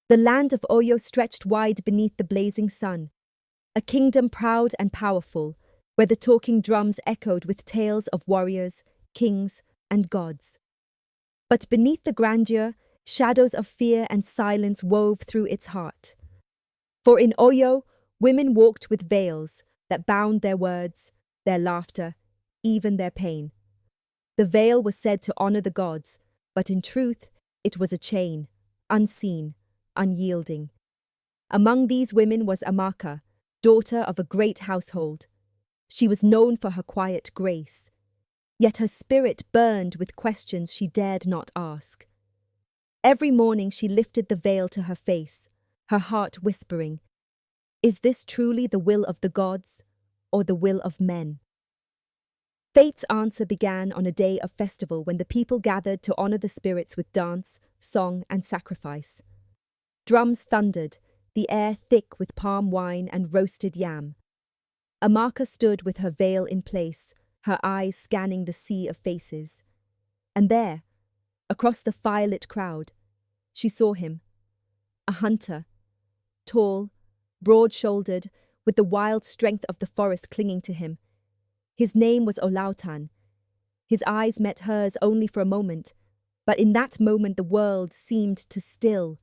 The land of Oyo stretched wide beneath the blazing sun, a kingdom proud and powerful, where the talking drums echoed with tales of warriors, kings, and gods. But beneath the grandeur, shadows of fear and silence wove through its heart. For in Oyo, women walked with veils that bound their words, their laughter, even their pain. The veil was said to honor the gods, but in truth, it was a chain, unseen, unyielding. Among these women was Amaka, daughter of a great household. She was known for her quiet grace, yet her spirit burned with questions she dared not ask. Every morning she lifted the veil to her face, her heart whispering, "Is this truly the will of the gods, or the will of men?" Fate's answer began on a day of festival when the people gathered to honor the spirits with dance, song, and sacrifice. Drums thundered, the air thick with palm wine and roasted yam. Amaka stood with her veil in place, her eyes scanning the sea of faces. And there, across the firelit crowd, she saw him. A hunter, tall, broad-shouldered, with the wild strength of the forest clinging to him. His name was Olautan. His eyes met hers only for a moment, but in that moment the world seemed to still.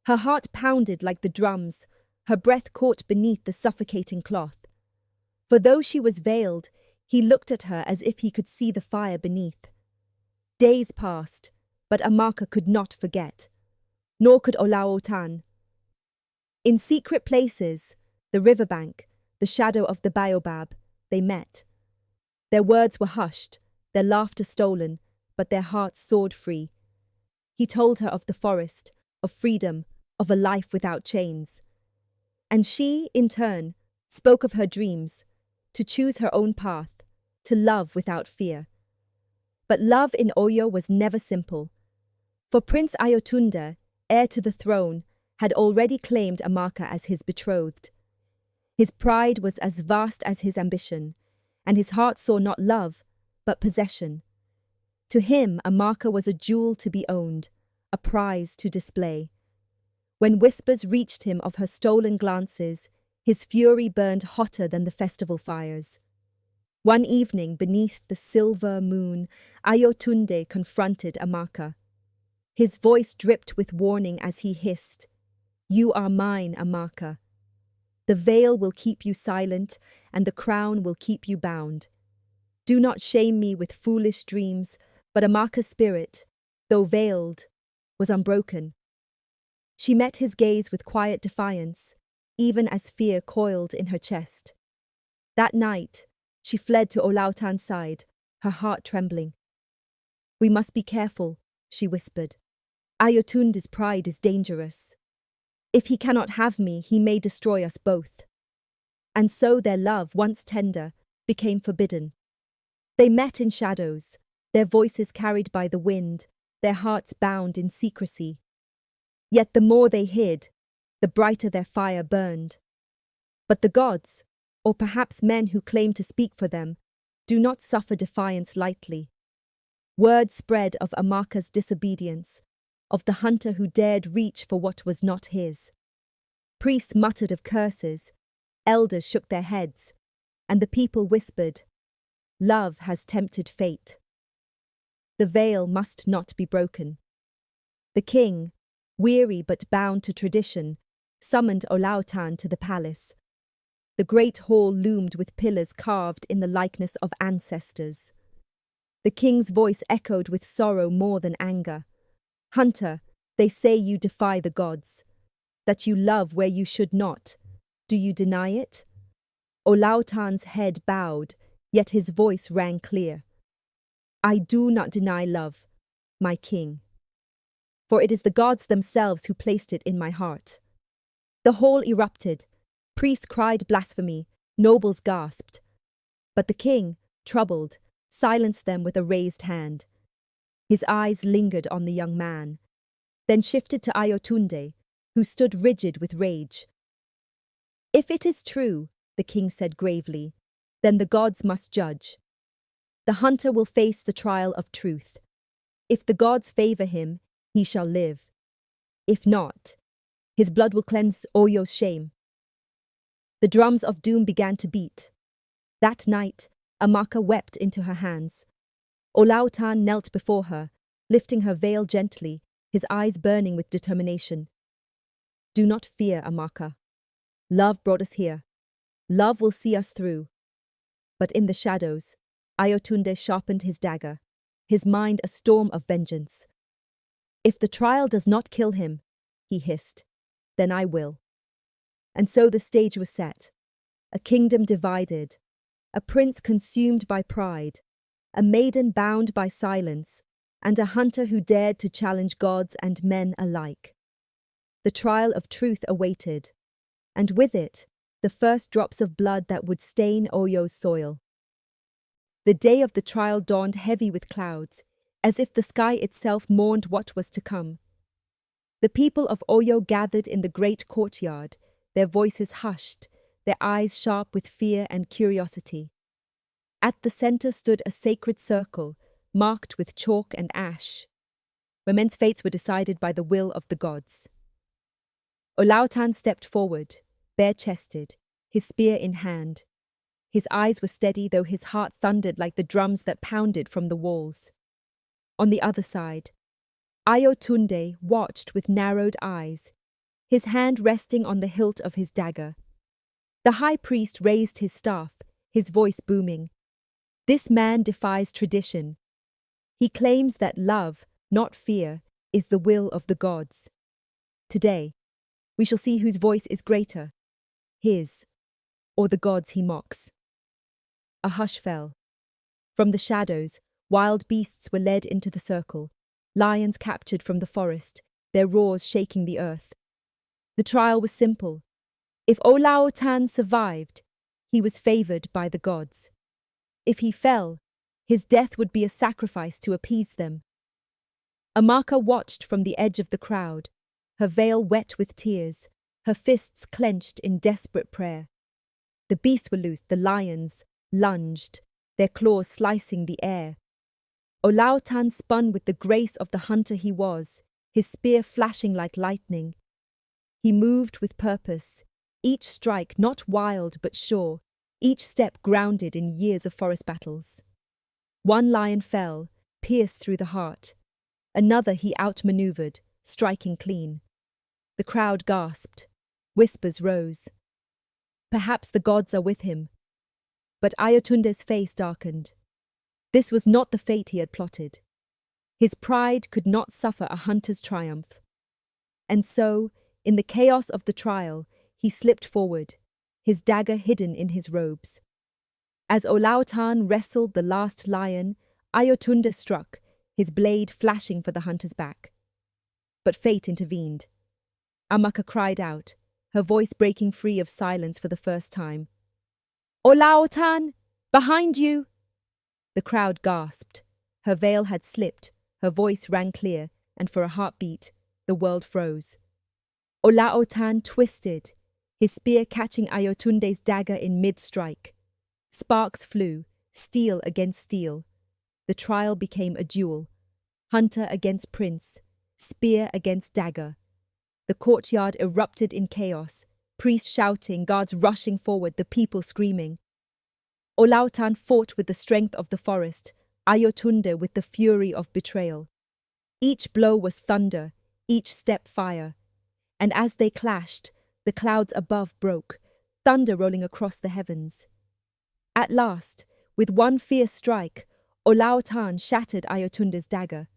Her heart pounded like the drums, her breath caught beneath the suffocating cloth. For though she was veiled, he looked at her as if he could see the fire beneath. Days passed, but Amaka could not forget, nor could Olautan. In secret places, the riverbank, the shadow of the baobab, they met. Their words were hushed, their laughter stolen, but their hearts soared free. He told her of the forest, of freedom, of a life without chains. And she, in turn, spoke of her dreams, to choose her own path, to love without fear. But love in Oyo was never simple. For Prince Ayotunde, heir to the throne, had already claimed Amaka as his betrothed. His pride was as vast as his ambition, and his heart saw not love, but possession. To him, Amaka was a jewel to be owned, a prize to display. When whispers reached him of her stolen glances, his fury burned hotter than the festival fires. One evening, beneath the silver moon, Ayotunde confronted Amaka. His voice dripped with warning as he hissed, "You are mine, Amaka. The veil will keep you silent, and the crown will keep you bound. Do not shame me with foolish dreams," but Amaka's spirit, though veiled, was unbroken. She met his gaze with quiet defiance, even as fear coiled in her chest. That night, she fled to Olautan's side, her heart trembling. "We must be careful," she whispered. "Ayotunde's pride is dangerous. If he cannot have me, he may destroy us both." And so their love, once tender, became forbidden. They met in shadows, their voices carried by the wind, their hearts bound in secrecy. Yet the more they hid, the brighter their fire burned. But the gods, or perhaps men who claim to speak for them, do not suffer defiance lightly. Word spread of Amaka's disobedience, of the hunter who dared reach for what was not his. Priests muttered of curses, elders shook their heads, and the people whispered, "Love has tempted fate." The veil must not be broken. The king, weary but bound to tradition, summoned Olautan to the palace. The great hall loomed with pillars carved in the likeness of ancestors. The king's voice echoed with sorrow more than anger. "Hunter, they say you defy the gods, that you love where you should not. Do you deny it?" Olautan's head bowed, yet his voice rang clear. "I do not deny love, my king. For it is the gods themselves who placed it in my heart." The hall erupted. Priests cried blasphemy, nobles gasped. But the king, troubled, silenced them with a raised hand. His eyes lingered on the young man, then shifted to Ayotunde, who stood rigid with rage. "If it is true," the king said gravely, "then the gods must judge. The hunter will face the trial of truth. If the gods favor him, he shall live. If not, His blood will cleanse Oyo's shame. The drums of doom began to beat. That night, Amaka wept into her hands. Olautan knelt before her, lifting her veil gently, his eyes burning with determination. Do not fear, Amaka. Love brought us here. Love will see us through. But in the shadows, Ayotunde sharpened his dagger, his mind a storm of vengeance. If the trial does not kill him, he hissed, then I will. And so the stage was set, a kingdom divided, a prince consumed by pride, a maiden bound by silence, and a hunter who dared to challenge gods and men alike. The trial of truth awaited, and with it, the first drops of blood that would stain Oyo's soil. The day of the trial dawned heavy with clouds, as if the sky itself mourned what was to come. The people of Oyo gathered in the great courtyard, their voices hushed, their eyes sharp with fear and curiosity. At the center stood a sacred circle, marked with chalk and ash, where men's fates were decided by the will of the gods. Olautan stepped forward, bare-chested, his spear in hand. His eyes were steady, though his heart thundered like the drums that pounded from the walls. On the other side, Ayotunde watched with narrowed eyes, his hand resting on the hilt of his dagger. The high priest raised his staff, his voice booming. This man defies tradition. He claims that love, not fear, is the will of the gods. Today, we shall see whose voice is greater, his, or the gods he mocks. A hush fell. From the shadows, wild beasts were led into the circle, lions captured from the forest, their roars shaking the earth. The trial was simple. If Olautan survived, he was favored by the gods. If he fell, his death would be a sacrifice to appease them. Amaka watched from the edge of the crowd, her veil wet with tears, her fists clenched in desperate prayer. The beasts were loosed, the lions lunged, their claws slicing the air. Olautan spun with the grace of the hunter he was, his spear flashing like lightning. He moved with purpose, each strike not wild but sure, each step grounded in years of forest battles. One lion fell, pierced through the heart. Another he outmaneuvered, striking clean. The crowd gasped. Whispers rose. Perhaps the gods are with him. But Ayotunde's face darkened. This was not the fate he had plotted. His pride could not suffer a hunter's triumph. And so, in the chaos of the trial, he slipped forward, his dagger hidden in his robes. As Olautan wrestled the last lion, Ayotunde struck, his blade flashing for the hunter's back. But fate intervened. Amaka cried out, her voice breaking free of silence for the first time. Olautan, behind you! The crowd gasped. Her veil had slipped, her voice rang clear, and for a heartbeat, the world froze. Olautan twisted, his spear catching Ayotunde's dagger in mid-strike. Sparks flew, steel against steel. The trial became a duel. Hunter against prince, spear against dagger. The courtyard erupted in chaos, priests shouting, guards rushing forward, the people screaming. Olautan fought with the strength of the forest, Ayotunde with the fury of betrayal. Each blow was thunder, each step fire. And as they clashed, the clouds above broke, thunder rolling across the heavens. At last, with one fierce strike, Olautan shattered Ayotunde's dagger.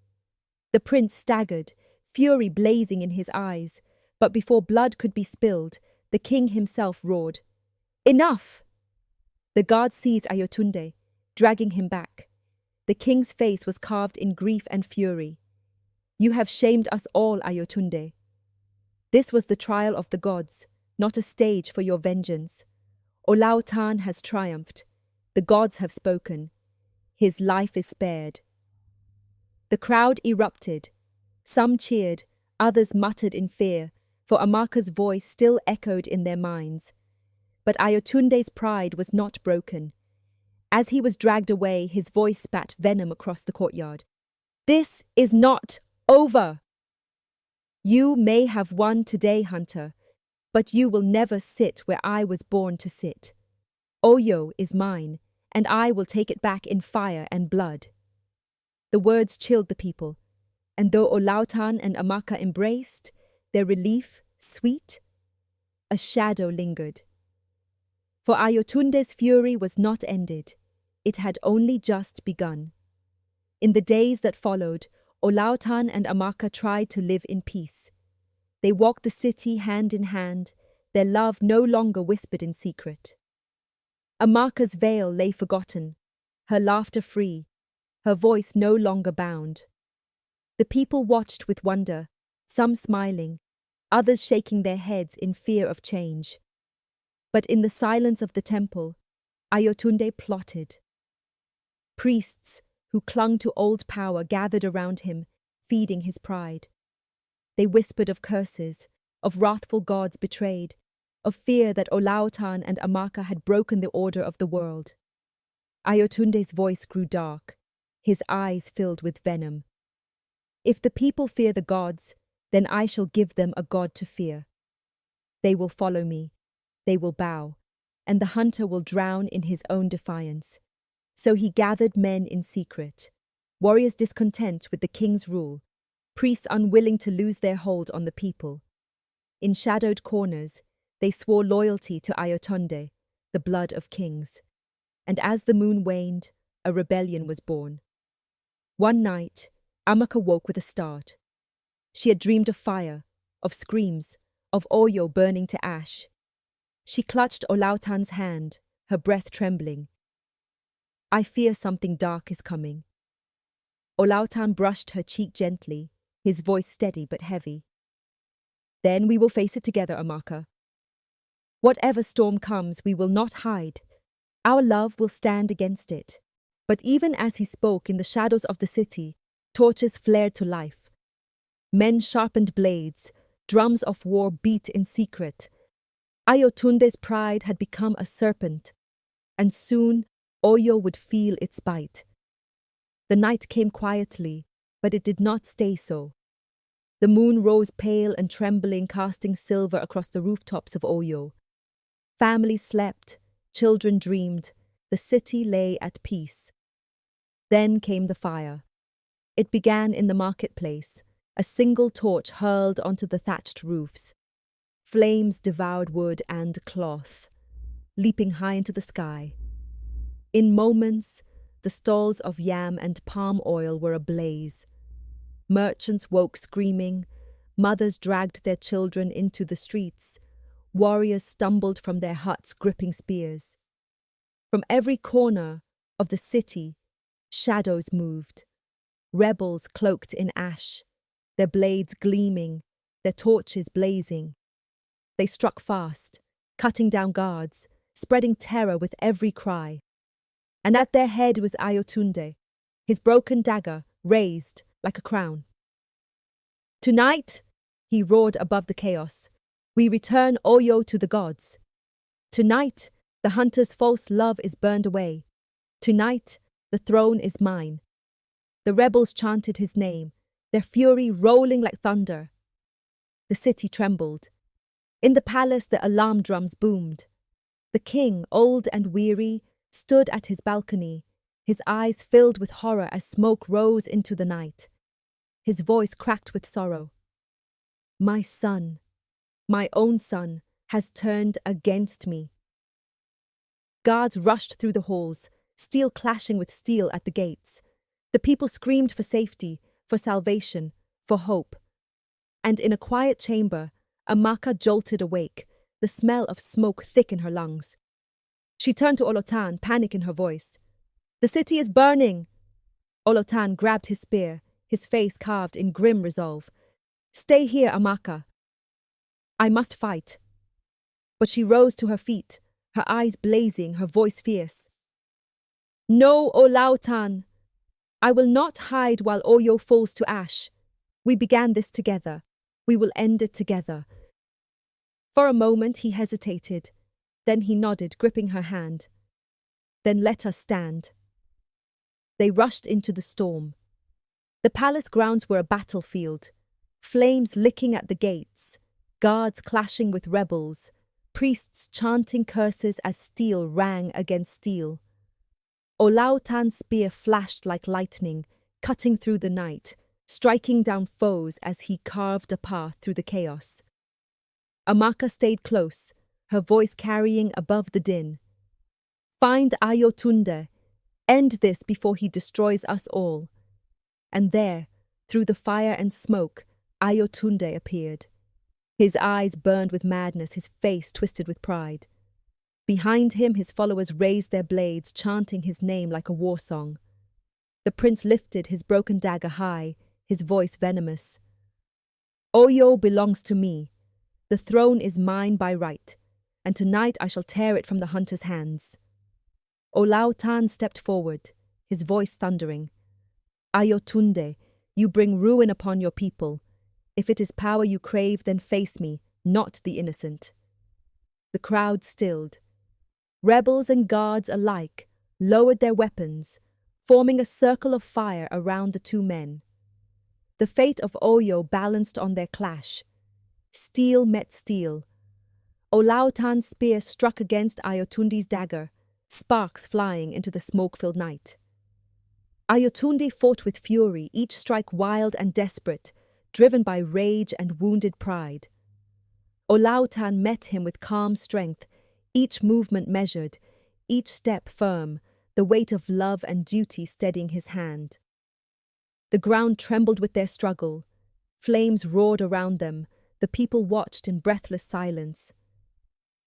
The prince staggered, fury blazing in his eyes, but before blood could be spilled, the king himself roared, "Enough!" The guards seized Ayotunde, dragging him back. The king's face was carved in grief and fury. "You have shamed us all, Ayotunde. This was the trial of the gods, not a stage for your vengeance. Olautan has triumphed. The gods have spoken. His life is spared." The crowd erupted. Some cheered, others muttered in fear, for Amaka's voice still echoed in their minds. But Ayotunde's pride was not broken. As he was dragged away, his voice spat venom across the courtyard. "This is not over!" You may have won today, hunter, but you will never sit where I was born to sit. Oyo is mine, and I will take it back in fire and blood." The words chilled the people, and though Olautan and Amaka embraced, their relief sweet, a shadow lingered. For Ayotunde's fury was not ended, it had only just begun. In the days that followed, Olautan and Amaka tried to live in peace. They walked the city hand in hand, their love no longer whispered in secret. Amaka's veil lay forgotten, her laughter free, her voice no longer bound. The people watched with wonder, some smiling, others shaking their heads in fear of change. But in the silence of the temple, Ayotunde plotted. Priests who clung to old power gathered around him, feeding his pride. They whispered of curses, of wrathful gods betrayed, of fear that Olautan and Amaka had broken the order of the world. Ayotunde's voice grew dark, his eyes filled with venom. "If the people fear the gods, then I shall give them a god to fear. They will follow me, they will bow, and the hunter will drown in his own defiance." So he gathered men in secret, warriors discontent with the king's rule, priests unwilling to lose their hold on the people. In shadowed corners, they swore loyalty to Ayotunde, the blood of kings. And as the moon waned, a rebellion was born. One night, Amaka woke with a start. She had dreamed of fire, of screams, of Oyo burning to ash. She clutched Olautan's hand, her breath trembling. "I fear something dark is coming." Olautan brushed her cheek gently, his voice steady but heavy. "Then we will face it together, Amaka. Whatever storm comes, we will not hide. Our love will stand against it." But even as he spoke in the shadows of the city, torches flared to life. Men sharpened blades, drums of war beat in secret. Ayotunde's pride had become a serpent, and soon Oyo would feel its bite. The night came quietly, but it did not stay so. The moon rose pale and trembling, casting silver across the rooftops of Oyo. Families slept, children dreamed, the city lay at peace. Then came the fire. It began in the marketplace, a single torch hurled onto the thatched roofs. Flames devoured wood and cloth, leaping high into the sky. In moments, the stalls of yam and palm oil were ablaze. Merchants woke screaming, mothers dragged their children into the streets, warriors stumbled from their huts gripping spears. From every corner of the city, shadows moved. Rebels cloaked in ash, their blades gleaming, their torches blazing. They struck fast, cutting down guards, spreading terror with every cry. And at their head was Ayotunde, his broken dagger raised like a crown. "Tonight," he roared above the chaos, "we return Oyo to the gods. Tonight, the hunter's false love is burned away. Tonight, the throne is mine." The rebels chanted his name, their fury rolling like thunder. The city trembled. In the palace, the alarm drums boomed. The king, old and weary, stood at his balcony, his eyes filled with horror as smoke rose into the night. His voice cracked with sorrow. "My son, my own son, has turned against me." Guards rushed through the halls, steel clashing with steel at the gates. The people screamed for safety, for salvation, for hope. And in a quiet chamber, Amaka jolted awake, the smell of smoke thick in her lungs. She turned to Olautan, panic in her voice. "The city is burning!" Olautan grabbed his spear, his face carved in grim resolve. "Stay here, Amaka. I must fight." But she rose to her feet, her eyes blazing, her voice fierce. "No, Olautan! I will not hide while Oyo falls to ash. We began this together. We will end it together." For a moment he hesitated. Then he nodded, gripping her hand. "Then let us stand." They rushed into the storm. The palace grounds were a battlefield. Flames licking at the gates, guards clashing with rebels, priests chanting curses as steel rang against steel. Olautan's spear flashed like lightning, cutting through the night, striking down foes as he carved a path through the chaos. Amaka stayed close, her voice carrying above the din. "Find Ayotunde. End this before he destroys us all." And there, through the fire and smoke, Ayotunde appeared. His eyes burned with madness, his face twisted with pride. Behind him, his followers raised their blades, chanting his name like a war song. The prince lifted his broken dagger high, his voice venomous. "Oyo belongs to me. The throne is mine by right, and tonight I shall tear it from the hunter's hands." Olautan stepped forward, his voice thundering. "Ayotunde, you bring ruin upon your people. If it is power you crave, then face me, not the innocent." The crowd stilled. Rebels and guards alike lowered their weapons, forming a circle of fire around the two men. The fate of Oyo balanced on their clash. Steel met steel. Olautan's spear struck against Ayotunde's dagger, sparks flying into the smoke-filled night. Ayotunde fought with fury, each strike wild and desperate, driven by rage and wounded pride. Olautan met him with calm strength, each movement measured, each step firm, the weight of love and duty steadying his hand. The ground trembled with their struggle. Flames roared around them. The people watched in breathless silence.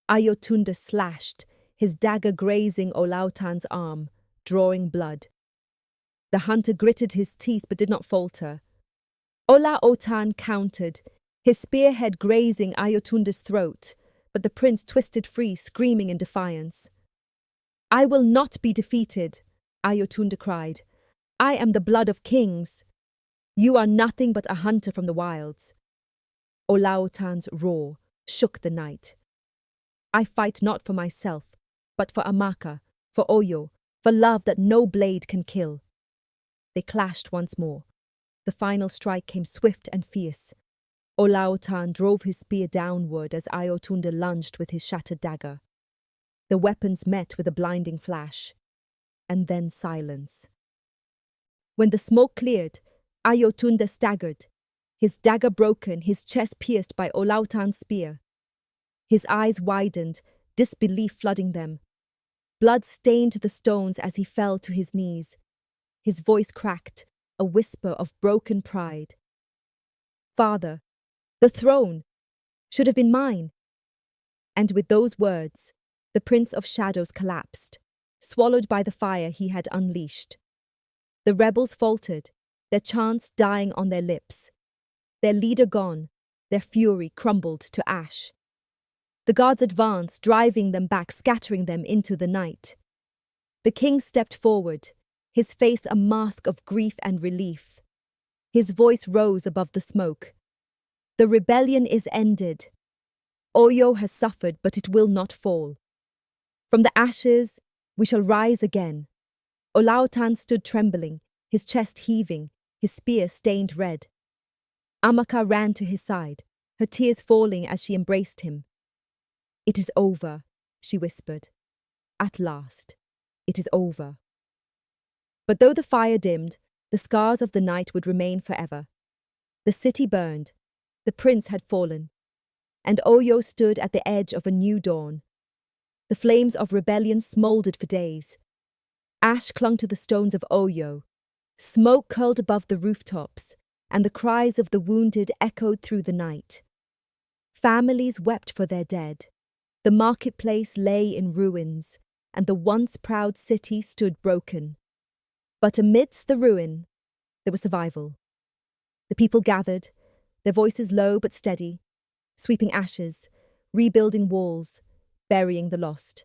Ayotunde slashed, his dagger grazing Olautan's arm, drawing blood. The hunter gritted his teeth but did not falter. Olautan countered, his spearhead grazing Ayotunde's throat, but the prince twisted free, screaming in defiance. "I will not be defeated," Ayotunde cried. "I am the blood of kings. You are nothing but a hunter from the wilds." Olautan's roar shook the night. "I fight not for myself, but for Amaka, for Oyo, for love that no blade can kill." They clashed once more. The final strike came swift and fierce. Olautan drove his spear downward as Ayotunde lunged with his shattered dagger. The weapons met with a blinding flash, and then silence. When the smoke cleared, Ayotunde staggered, his dagger broken, his chest pierced by Olautan's spear. His eyes widened, disbelief flooding them. Blood stained the stones as he fell to his knees. His voice cracked, a whisper of broken pride. "Father, the throne should have been mine." And with those words, the Prince of Shadows collapsed, swallowed by the fire he had unleashed. The rebels faltered, their chants dying on their lips. Their leader gone, their fury crumbled to ash. The guards advanced, driving them back, scattering them into the night. The king stepped forward, his face a mask of grief and relief. His voice rose above the smoke. "The rebellion is ended. Oyo has suffered, but it will not fall. From the ashes, we shall rise again." Olautan stood trembling, his chest heaving, his spear stained red. Amaka ran to his side, her tears falling as she embraced him. "It is over," she whispered. "At last, it is over." But though the fire dimmed, the scars of the night would remain forever. The city burned, the prince had fallen, and Oyo stood at the edge of a new dawn. The flames of rebellion smouldered for days. Ash clung to the stones of Oyo, smoke curled above the rooftops, and the cries of the wounded echoed through the night. Families wept for their dead. The marketplace lay in ruins, and the once proud city stood broken. But amidst the ruin, there was survival. The people gathered, their voices low but steady, sweeping ashes, rebuilding walls, burying the lost.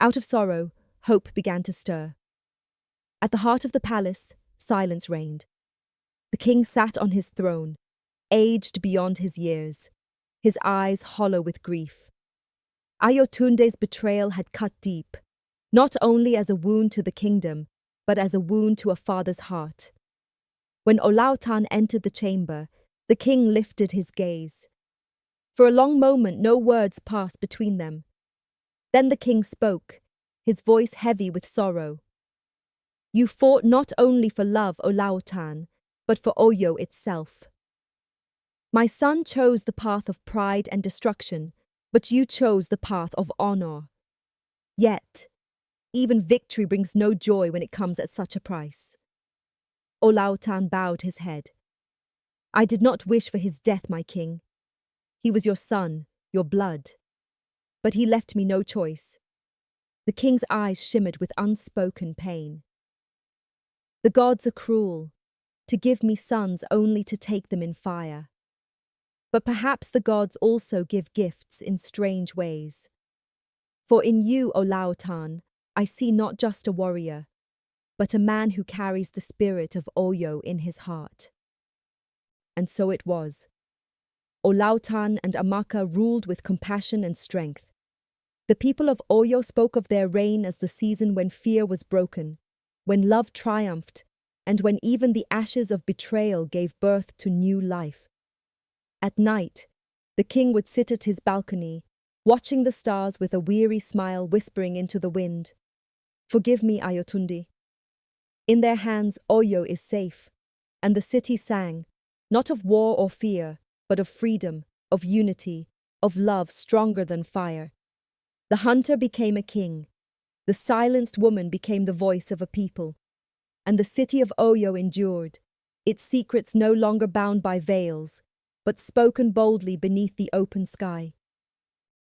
Out of sorrow, hope began to stir. At the heart of the palace, silence reigned. The king sat on his throne, aged beyond his years, his eyes hollow with grief. Ayotunde's betrayal had cut deep, not only as a wound to the kingdom, but as a wound to a father's heart. When Olautan entered the chamber, The king lifted his gaze. For a long moment no words passed between them. Then the king spoke, his voice heavy with sorrow. You fought not only for love, Olautan, but for Oyo itself. My son chose the path of pride and destruction, but you chose the path of honor. Yet, even victory brings no joy when it comes at such a price. Olautan bowed his head. I did not wish for his death, my king. He was your son, your blood. But he left me no choice. The king's eyes shimmered with unspoken pain. The gods are cruel, to give me sons only to take them in fire. But perhaps the gods also give gifts in strange ways. For in you, Olautan, I see not just a warrior, but a man who carries the spirit of Oyo in his heart. And so it was. Olautan and Amaka ruled with compassion and strength. The people of Oyo spoke of their reign as the season when fear was broken, when love triumphed, and when even the ashes of betrayal gave birth to new life. At night, the king would sit at his balcony, watching the stars with a weary smile whispering into the wind. Forgive me, Ayotunde. In their hands, Oyo is safe, and the city sang, not of war or fear, but of freedom, of unity, of love stronger than fire. The hunter became a king. The silenced woman became the voice of a people. And the city of Oyo endured, its secrets no longer bound by veils, but spoken boldly beneath the open sky.